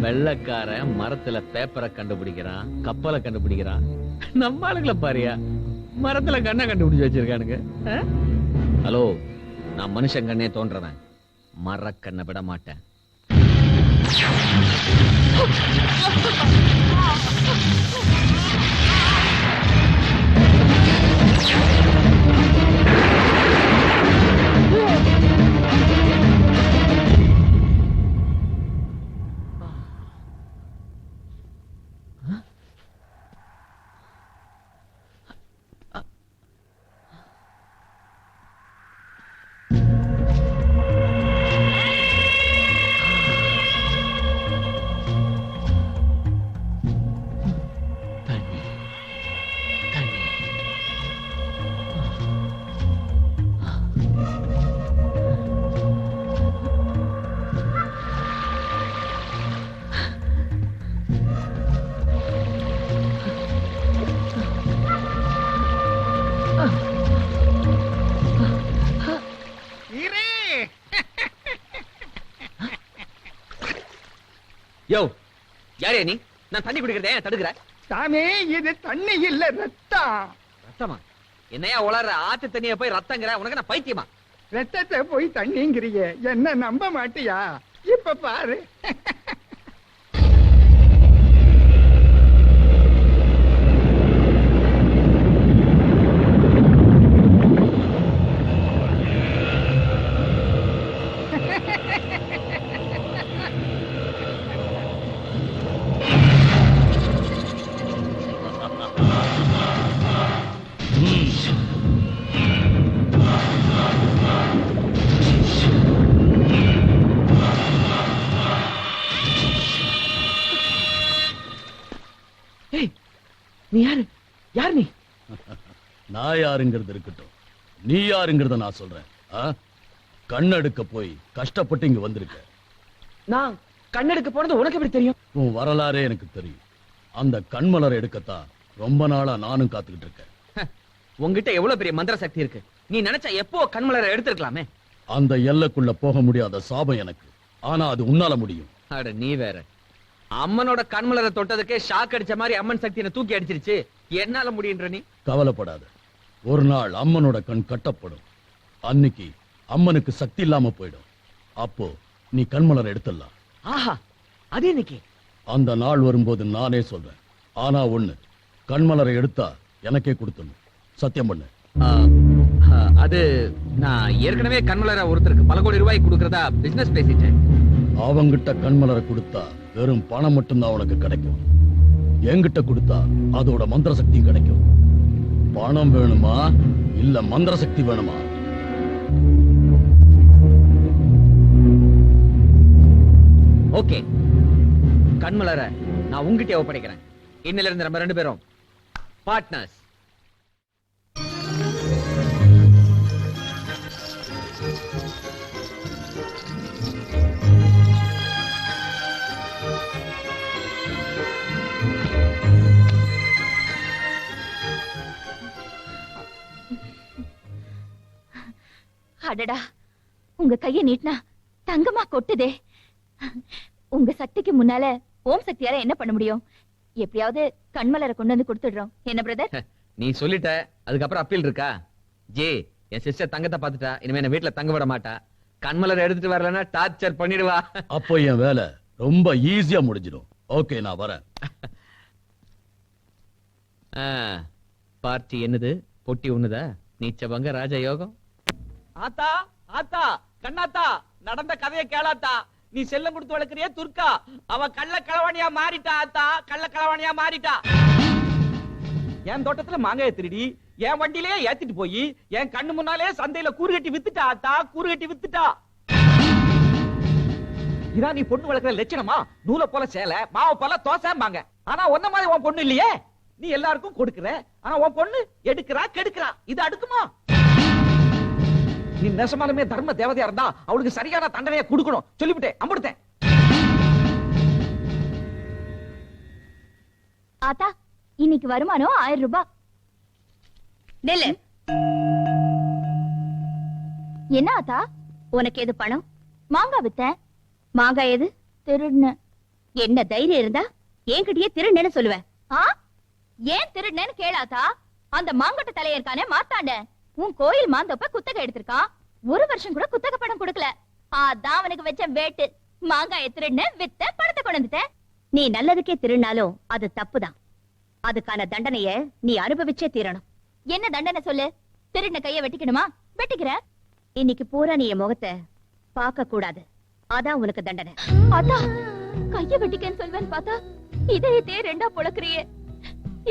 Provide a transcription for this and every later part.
வெள்ளக்காரன் மரத்துல பேப்பரை கண்டுபிடிக்கிறான், கப்பலை கண்டுபிடிக்கிறான். நம்ம ஆளுங்களை பாரியா மரத்துல கண்ணை கண்டுபிடிச்சு வச்சிருக்கானுங்க. ஹலோ, நான் மனுஷன் கண்ணே தோன்றவன், மரக்கண்ணை விட மாட்டேன். யோ, யாரே நீ? நான் தண்ணி குடிக்கிறதே தடுக்கிற? சாமி, இது தண்ணி இல்ல, ரத்தம். ரத்தமா? என்னையா உளற? ஆத்து தண்ணிய போய் ரத்தங்கிற? உனக்கு நான் பைத்தியமா? ரத்தத்தை போய் தண்ணிங்கிறிய, என்ன நம்ப மாட்டியா? இப்ப பாரு. நீ யாரு? யார் நீ? நான் யாருங்கிறது இருக்கட்டும், நீ யாருங்கிறத நான் சொல்றேன். கண்ணெடுக்க போய் கஷ்டப்பட்டு இங்க வந்திருக்க. நான் கண்ணெடுக்க போனது உனக்கு எப்படி தெரியும்? உன் வரலாறே எனக்கு தெரியும். அந்த கண்மலரை எடுக்கத்தான் ரொம்ப நாளா நானும் காத்துக்கிட்டு இருக்கேன். உங்ககிட்ட எவ்வளவு பெரிய மந்திர சக்தி இருக்கு. நீ நினைச்சா எப்போ கண்மலரை எடுத்திருக்கலாமே. அந்த எல்லைக்குள்ள போக முடியாத சாபம் எனக்கு, ஆனா அது உன்னால முடியும். அட நீ வேற. அம்மனோட கண்மலரை தொட்டதுக்கே ஷாக் அடிச்ச மாதிரி அம்மன் சக்தி என்ன தூக்கி அடிச்சிருச்சு. என்னால முடியுன்ற நீ? கவலைப்படாத, ஒரு நாள் அம்மனோட கண் கட்டப்படும். அன்னைக்கு அம்மனுக்கு சக்தி இல்லாம போயிடும். அப்போ நீ கண்மலரை எடுத்துடலாம். ஆஹா, அது இன்னைக்கு? அந்த நாள் வரும்போது நானே சொல்றேன். ஆனா ஒண்ணு, கண்மலரை எடுத்தா எனக்கே கொடுத்துடணும். சத்தியம் பண்ணு. அது நான் ஏற்கனவே கண்மலரை ஒருத்தருக்கு பல கோடி ரூபாய் கொடுக்கறதா பிசினஸ் பேசிட்டேன். அவங்கிட்ட கண்மலரை கொடுத்தா வெறும் பணம் மட்டும்தான் உனக்கு கிடைக்கும். என்கிட்ட கொடுத்தா அதோட மந்திர சக்தியும் கிடைக்கும். பணம் வேணுமா இல்ல மந்திர சக்தி வேணுமா? ஓகே, கண்மலரை நான் உங்ககிட்ட ஒப்படைக்கிறேன். இன்னில இருந்து நம்ம 2 பேரும் பார்ட்னர்ஸ். அடடா, உங்க கைய நீட்டினா தங்கமா கொட்டுதே. உங்க சக்திக்கு முன்னால ஓம் சக்தியால என்ன பண்ண முடியும்? எப்படியாவது கண்மலரை கொண்டு வந்து கொடுத்துடுறோம். என்ன பிரதர்? நீ சொல்லிட்ட, அதுக்கப்புறம் அப்பீல் இருக்கா? ஜே, என் சிஸ்டர் தங்கத்தை பார்த்துட்டா. இனிமே என்ன வீட்டுல தங்க விட மாட்டா. கண்மலரை எடுத்துட்டு வரலன்னா டார்ச்சர் பண்ணிடுவா. அப்போ என் வேலை ரொம்ப ஈஸியா முடிஞ்சிடும். ஓகே, நான் வரேன். பார்ட்டி என்னது? பொட்டி ஒண்ணுதா? நீச்சபங்க ராஜ யோகம். ஆத்தா, ஆத்தா, கண்ணாத்தா, நடந்த கதையை கேளாத்தா. நீ செல்லம் கொடுத்து வளர்க்கிறிய துர்கா, அவ கள்ள களவாணியா மாறிட்டா. ஆத்தா, கள்ள களவாணியா மாறிட்டா. என் தோட்டத்துல மாங்காய திருடி என் வண்டியிலேயே ஏத்திட்டு போய் என் கண்ணு முன்னாலே சந்தையில கூறு கட்டி வித்துட்டா. ஆத்தா, கூறு கட்டி வித்துட்டா. இதான் நீ பொண்ணு வளர்க்கிற லட்சணமா? நூலை போல சேலை, மாவை போல தோசைம்பாங்க. ஆனா ஒன்ன மாதிரி உன் பொண்ணு இல்லையே. நீ எல்லாருக்கும் கொடுக்குற, ஆனா உன் பொண்ணு எடுக்கிறா கெடுக்கிறா. இது அடுக்குமா? நீ நெசமாலுமே தர்ம தேவதையா இருந்தா அவளுக்கு சரியான தண்டனையை கொடுக்கணும். சொல்லிவிட்டேன், அம்படுத்தேன். ஆத்தா, இன்னைக்கு வருமானம் 1000 ரூபாய். நெல்லு. என்ன ஆத்தா, உனக்கு எது பணம்? மாங்காய் வித்தேன். மாங்காய் எது? திருடுன. என்ன தைரியம் இருந்தா என்கிட்டயே திருடுனேன்னு சொல்லுவேன். ஏன் திருடுனேன்னு கேளாதா? அந்த மாங்கொட்ட தலைய இருக்கானே மாத்தாண்ட, உன் கோயில் மாந்தோப்ப குத்தகை எடுத்திருக்கான். 1 வருஷம் கூட குத்தகை பணம் கொடுக்கல. அதான் அவனுக்கு வச்ச வேட்டு. மாங்காய திருடுன வித்த பணத்தை கொண்டு வந்துட்டேன். நீ நல்லதுக்கே திருடினாலும் அது தப்புதான். அதுக்கான தண்டனைய நீ அனுபவிச்சே தீரணும். என்ன தண்டனை சொல்லு? திருடின கைய வெட்டிக்கணுமா? வெட்டிக்கிற. இன்னைக்கு பூரா நீ என் முகத்தை பார்க்க கூடாது. அதான் உனக்கு தண்டனை. அதான் கைய வெட்டிக்கன்னு சொல்வேன்னு பார்த்தா இதயத்தையே 2ஆ பொளக்குறியே.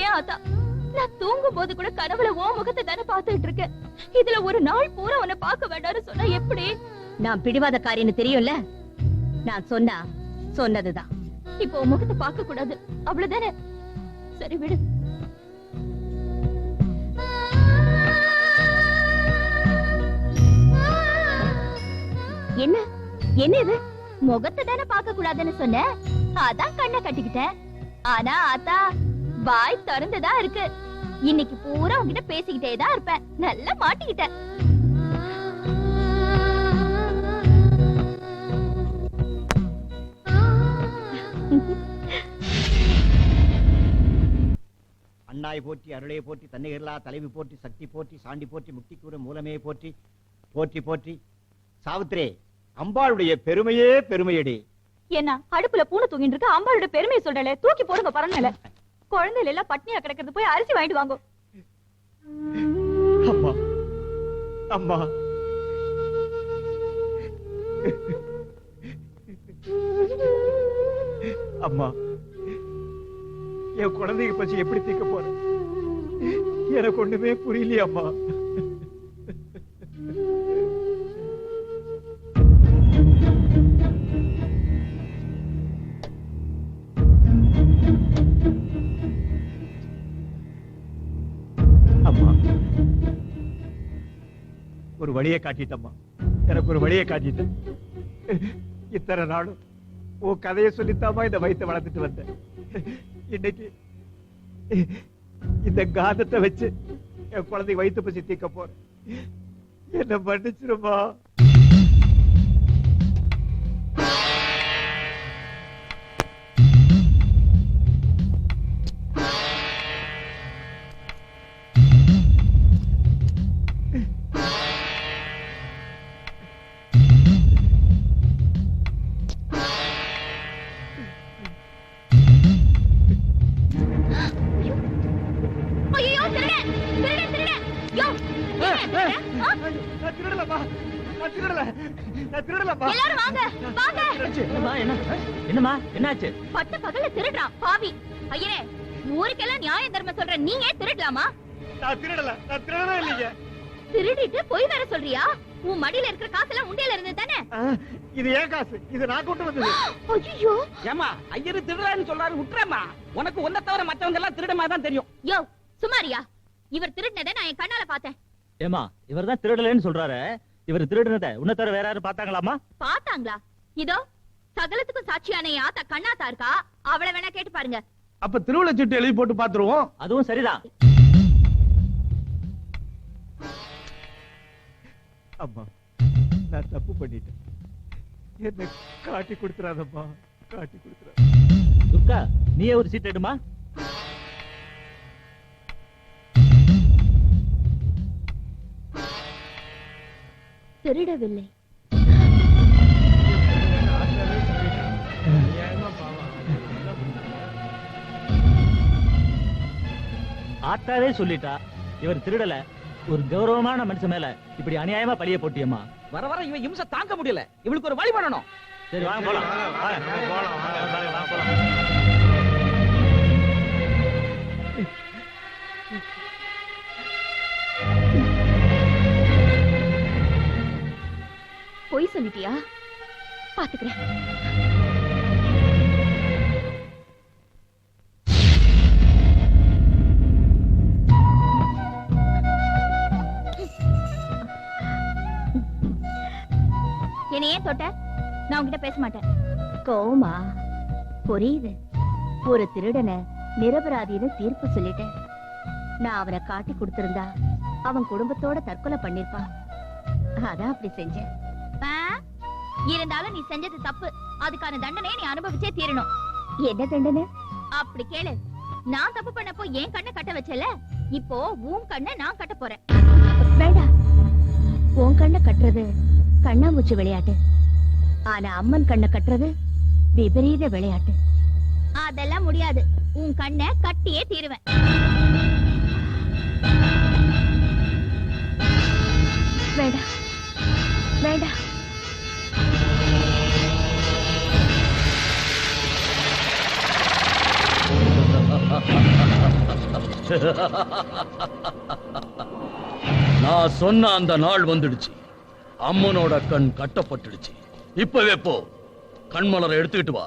ஏன் அதான் நான் தூங்கும் போது கூட கனவுல ஓ முகத்தை தானே பார்த்துட்டு இருக்கேன். இதுல ஒரு நாள் பூரா உன்னை பார்க்க வேண்டாம்னு சொன்னா எப்படி? நான் பிடிவாதக்காரின்னு தெரியும்ல. நான் சொன்னா சொன்னதுதான். இப்போ உன் முகத்தை பார்க்க கூடாது அவ்வளவுதானே? சரி விடு. என்ன என்ன இது? முகத்தை தானே பார்க்க கூடாதுன்னு சொன்ன, அதான் கண்ணை கட்டிக்கிட்டேன். ஆனா ஆத்தா வாய் திறந்துதான் இருக்கு. இன்னைக்கு பூரா உன்கிட்ட பேசிக்கிட்டே தான் இருப்பேன். நல்லா மாட்டிக்கிட்டேன். அண்ணாய் போற்றி, அருளே போற்றி, தன்னிகர்லா தலைவி போற்றி, சக்தி போற்றி, சாண்டி போற்றி, முக்திக்கூற மூலமே போற்றி, போற்றி போற்றி. சாவித்திரே, அம்பாளுடைய பெருமையே பெருமையடி. என்ன அடுப்புல பூனை தூங்கிட்டு இருக்க? அம்பாளோட பெருமையை சொல்றல, தூக்கி போடுங்க பரவாயில்ல. குழந்தைகள் எல்லாம் பட்னியா கிடக்கிறது, போய் அரிசி வாங்கிட்டு வாங்க. அம்மா அம்மா, அம்மா, என் குழந்தைக்கு பசி எப்படி தீர்க்க போறேன்? எனக்கு ஒண்ணுமே புரியலையே அம்மா. அம்மா, ஒரு வழியை காட்டிட்டம்மா, எனக்கு ஒரு வழியை காட்டிட்ட. இத்தனை நாளும் உன் கதையை சொல்லித்தாமா இந்த வயித்தை வளர்த்துட்டு வந்தேன். இன்னைக்கு இந்த காந்தத்தை வச்சு என் குழந்தை வயிற்று பசி தீர்க்க போறேன். என்ன மன்னிச்சிருமா. என்னமா என்னாச்சு? பட்ட பகல்ல திருடுறான் பாவி. ஐயரே, ஊருக்கெல்லாம் நியாய தர்மம் சொல்ற நீங்க திருடலாமா? நான் திருடவே இல்லைங்க. திருடிட்டு போய் வேற சொல்றியா? உன் மடியில இருக்கிற காசெல்லாம் உண்டியல இருந்தது தானே? இது ஏன் காசு? இது நான் கொண்டு வந்தது. ஐயோ, ஏமா ஐயரு திருடன்னு சொல்றாரு, விட்டுறேம்மா. உனக்கு ஒன்ன தவிர மற்றவங்க எல்லாம் திருடமா தான் தெரியும். யோ சுமாரியா, இவர் திருடினதை நான் என் கண்ணால பார்த்தேன். ஏமா இவர் தான் திருடலன்னு சொல்றாரு. இவர் திருடுனத உன்ன தவிர வேற யாரும் பார்த்தாங்களாமா? பார்த்தாங்களா? இதோ சகலத்துக்கும் சாட்சியான என் ஆத்தா கண்ணாத்தா இருக்கா, அவளை வேணா கேட்டு பாருங்க. அப்ப திருவிழா சீட்டு எழுதி போட்டு பாத்துருவோம். அதுவும் சரிதான். அம்மா, நான் தப்பு பண்ணிட்டேன். என்ன காட்டி கொடுத்துறாதம்மா, காட்டி கொடுத்துறாத. துர்கா, நீயே ஒரு சீட் எடுமா. திருடவில்லை. ஆத்தாவே சொல்லிட்டா இவர் திருடல. ஒரு கௌரவமான மனுஷன் மேல இப்படி அநியாயமா பழிய போட்டியம்மா. வர வர இவன் இம்சை தாங்க முடியல. இவளுக்கு ஒரு வழி பண்ணணும். சரி வாங்க போலாம். வாங்க போலாம். பொய் சொல்லிட்டியா? பாத்துக்கிறேன். என்ன ஏன் தொட்ட? நான் உன்கிட்ட பேச மாட்டேன். கோமா, புரியுது. ஒரு திருடனை நிரபராதின்னு தீர்ப்பு சொல்லிட்டேன். நான் அவனை காட்டி கொடுத்திருந்தா அவன் குடும்பத்தோட தற்கொலை பண்ணிருப்பான். அதான் அப்படி செஞ்சேன். இருந்தாலும் நீ செஞ்சது தப்பு. அதுக்கான தண்டனையை நீ அனுபவிச்சே தீரணும். என்ன தண்டனை? அப்படி கேளு. நான் தப்பு பண்ணப்போ என் கண்ணை கட்ட வச்சல, இப்போ உன் கண்ணை நான் கட்ட போறேன். வேண்டாம், உன் கண்ணை கட்டுறது கண்ணாமூச்சி விளையாட்டு, ஆனா அம்மன் கண்ணை கட்டுறது விபரீத விளையாட்டு. அதெல்லாம் முடியாது, உன் கண்ணை கட்டியே தீருவேன். வேண்டாம் வேண்டாம். நான் சொன்ன அந்த நாள் வந்துடுச்சு. அம்மனோட கண் கட்டப்பட்டுடுச்சு. இப்பவே போ, கண்மலரை எடுத்துக்கிட்டு வா.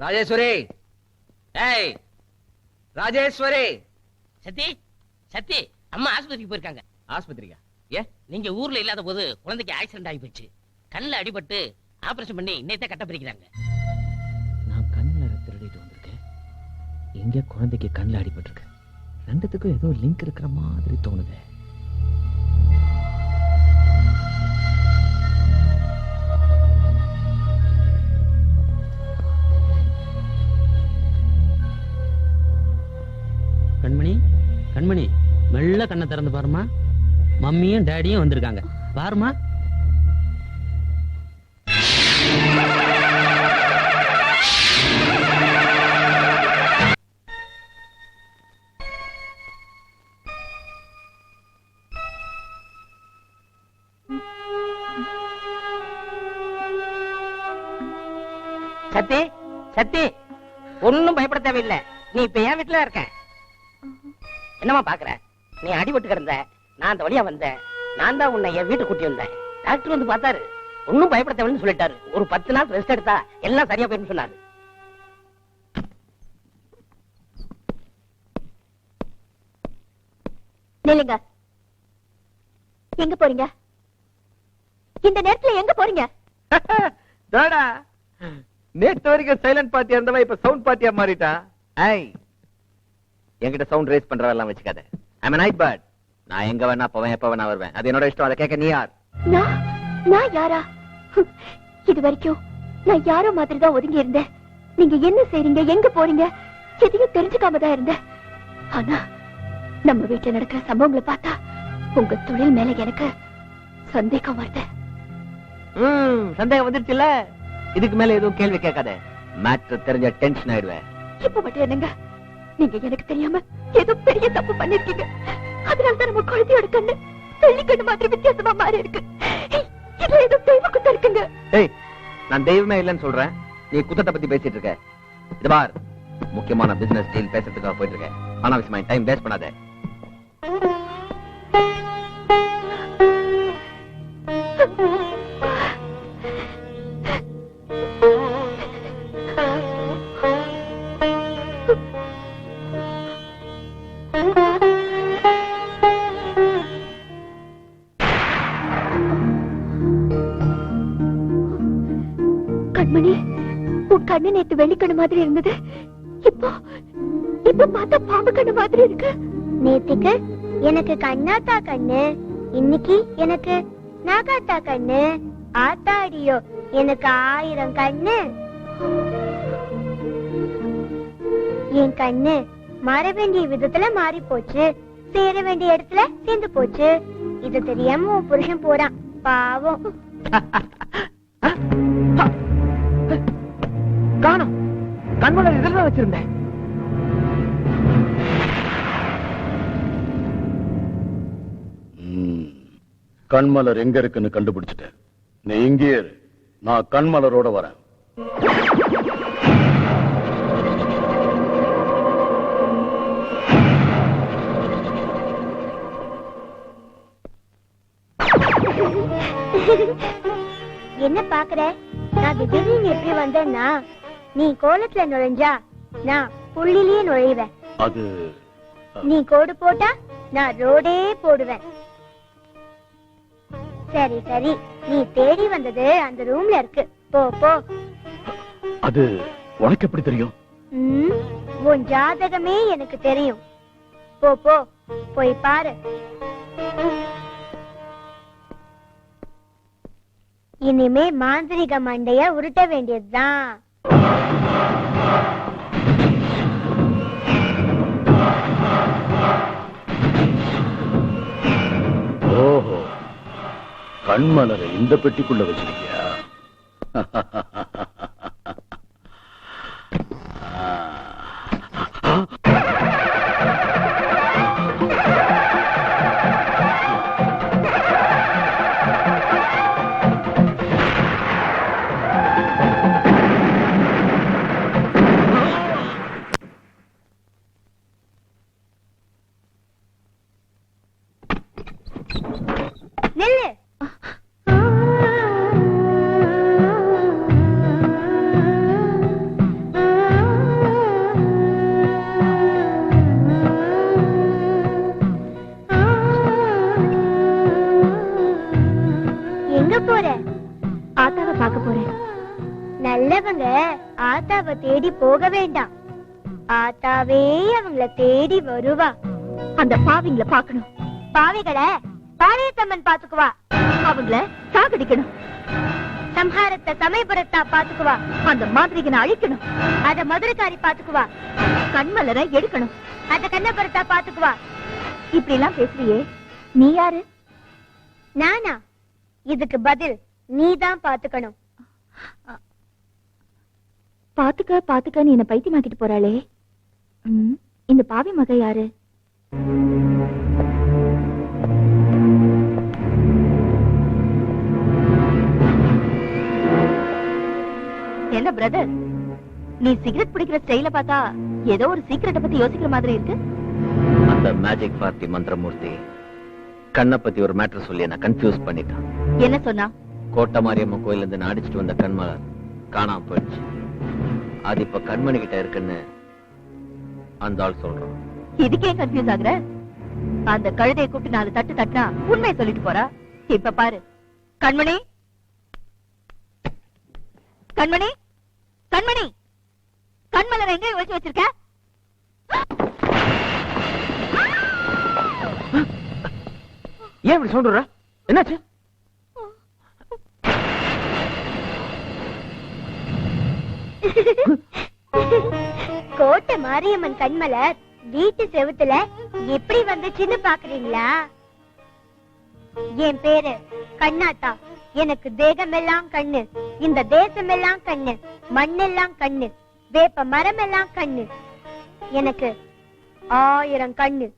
ராஜேஸ்வரி, ஏய் ராஜேஸ்வரி. சத்தி சத்தி, அம்மா ஆஸ்பத்திரிக்கு போயிருக்காங்க. ஆஸ்பத்திரிக்கா? ஏ, நீங்க ஊர்ல இல்லாத போது குழந்தைக்கு ஆக்சிடென்ட் ஆகி போச்சு. கண்ணுல அடிபட்டு ஆபரேஷன் பண்ணி இன்னைக்கு கட்ட பிரிக்கிறாங்க. நான் கண்ணில் திருடிட்டு வந்திருக்கேன். எங்க குழந்தைக்கு கண்ணில் அடிபட்டிருக்கு. ரெண்டுத்துக்கும் ஏதோ லிங்க் இருக்கிற மாதிரி தோணுது. கண்மணி, கண்மணி, மெல்ல கண்ணை திறந்து பாருமா. மம்மியும் டேடியும் வந்திருக்காங்க, பாருமா. சத்தி சத்தி, ஒன்னும் பயப்பட தேவையில்லை. நீ இப்ப என் வீட்டுல இருக்க. என்னமா பாக்குற? நீ அடிபட்டு கிடந்த, நான் அந்த வழியா வந்தேன். நான் தான் உன்னை என் வீட்டு கூட்டி வந்தேன். டாக்டர் வந்து பார்த்தாரு, ஒன்னும் பயப்பட தேவைன்னு சொல்லிட்டாரு. ஒரு 10 நாள் ரெஸ்ட் எடுத்தா எல்லாம் சரியா போயிடும் சொன்னாரு. நில்லுங்க. எங்க போறீங்க? இந்த நேரத்துல எங்க போறீங்க? தோடா, நேத்து வரைக்கும் சைலண்ட் பார்ட்டியா இருந்தவன் இப்ப சவுண்ட் பார்ட்டியா மாறிட்டா. ஐய், என்கிட்ட சவுண்ட் ரேஸ் பண்றதெல்லாம் வச்சுக்காத. ஐ அம் நைட் பேர்ட். நான் எங்க வேணா போவேன், எப்ப வேணா வருவேன். அது என்னோட இஷ்டம். அதை கேட்க நீ யார்? நான் யாரா? இது வரைக்கும் நான் யாரோ மாதிரி தான் ஒதுங்கி இருந்தேன். நீங்க என்ன செய்றீங்க, எங்க போறீங்க எதையும் தெரிஞ்சுக்காம தான் இருந்தேன். ஆனா நம்ம வீட்டுல நடக்கிற சம்பவங்களை பார்த்தா உங்க தொழில் மேல எனக்கு சந்தேகம் வருது. சந்தேகம் வந்துருச்சுல்ல? இதுக்கு மேல எதுவும் கேள்வி கேட்காத. மேட்ரு தெரிஞ்ச டென்ஷன் ஆயிடுவேன். இப்ப மட்டும் என்னங்க, நீங்க எனக்கு தெரியாம ஏதோ பெரிய தப்பு பண்ணிருக்கீங்க. அதனாலதான் நம்ம குழந்தையோட கண்ணு வெள்ளிக்கண்ணு மாதிரி வித்தியாசமா மாறி இருக்கு. இதுல ஏதோ தெய்வ குத்தம் இருக்குங்க. ஏய், நான் தெய்வமே இல்லைன்னு சொல்றேன். நீ குத்தத்தை பத்தி பேசிட்டு இருக்க. இது பார், முக்கியமான பிசினஸ் டீல் பேசுறதுக்காக போயிட்டு இருக்கேன். அனாவசியமா டைம் வேஸ்ட் பண்ணாத. கண்மணி, உன் கண்ணு நேத்து வெள்ளிக்கண்ணு மாதிரி இருந்தது. இப்போ இப்ப பார்த்தா பாம்பு கண்ணு மாதிரி இருக்கு. நேத்துக்கு எனக்கு கண்ணாத்தா கண்ணு, இன்னைக்கு எனக்கு நாகாத்தா கண்ணு. ஆத்தாடியோ, எனக்கு 1000 கண்ணு. என் கண்ணு மாற வேண்டிய விதத்துல மாறி போச்சு, சேர வேண்டிய இடத்துல சேர்ந்து போச்சு. இது தெரியாம உன் புருஷன் போறான், பாவம். காணோம். கண்மலர் இதுல வச்சிருந்தேன். கண்மலர் எங்க இருக்குன்னு கண்டுபிடிச்சிட்டேன். நீ இங்கே இரு, நான் கண்மலரோட வரேன். என்ன பாக்குற? நான் திடீர்னு எப்படி வந்தேன்னா, நீ கோலத்துல நுழைஞ்சா நான் புள்ளிலேயே நுழைவேன். அது நீ கோடு போட்டா நான் ரோடே போடுவேன். சரி சரி, நீ தேடி வந்தது அந்த ரூம்ல இருக்கு, போ போ. அது உனக்கு எப்படி தெரியும்? உன் ஜாதகமே எனக்கு தெரியும். போ போ, போய் பாரு. இனிமே மாந்திரிக மண்டைய உருட்ட வேண்டியதுதான். ஓஹோ, கண்மலரை இந்த பெட்டிக்குள்ள வச்சிருக்கியா? நில்லு. எங்க போற? ஆத்தாவை பார்க்க போறேன். நல்லவங்க ஆத்தாவை தேடி போக வேண்டாம், ஆத்தாவே அவங்கள தேடி வருவா. அந்த பாவிங்களை பார்க்கணும். பாவிகளை பாளையத்தம்மன் பாத்துக்குவா, அவங்கள சாகடிக்கணும். சம்ஹாரத்தை சமயபுரத்தா பாத்துக்குவா, அந்த மாந்திரிகனை அழிக்கணும். அத மதுரைக்காரி பாத்துக்குவா, கண்மலரை எடுக்கணும். அத கண்ணபுரத்தா பாத்துக்குவா. இப்படி எல்லாம் பேசுறியே, நீ யாரு? நானா? இதுக்கு பதில் நீதான் பாத்துக்கணும். பாத்துக்க பாத்துக்க, நீ என்ன பைத்தியமாக்கிட்டு போறாளே. இந்த பாவி மக யாரு? என்ன பிரதர், நீ சிகரெட் பிடிக்கிற ஸ்டைல பார்த்தா ஏதோ ஒரு சீக்கிரட்டை பத்தி யோசிக்கிற மாதிரி இருக்கு. அந்த மேஜிக் பார்ட்டி மந்திரமூர்த்தி கண்ணை பத்தி ஒரு மேட்டர் சொல்லி என்ன கன்ஃபியூஸ் பண்ணிட்டான். என்ன சொன்னா? கோட்டை மாரியம்மன் கோயில இருந்து நான் அடிச்சுட்டு வந்த கண்மலர் காணாம போயிடுச்சு. அது இப்ப கண்மணி கிட்ட இருக்குன்னு அந்த ஆள் சொல்றான். இதுக்கே கன்ஃபியூஸ் ஆகுற? அந்த கழுதையை கூப்பிட்டு 4 தட்டு தட்டினா உண்மையை சொல்லிட்டு போறா. இப்ப பாரு. கண்மணி, கண்மணி, கண்மணி, கண்மலரை எங்க ஒழிச்சு வச்சிருக்க? ஏன் இப்படி சொல்ற? என்னாச்சு? கோட்டை மாரியம்மன் கண்மலர் வீட்டு செவுத்துல எப்படி வந்துச்சுன்னு பாக்குறீங்களா? என் பேரு கண்ணாத்தா. எனக்கு தேகமெல்லாம் கண்ணு, இந்த தேசமெல்லாம் கண்ணு, மண்ணெல்லாம் கண்ணு, வேப்ப மரம் எல்லாம் கண்ணு. எனக்கு 1000 கண்ணு.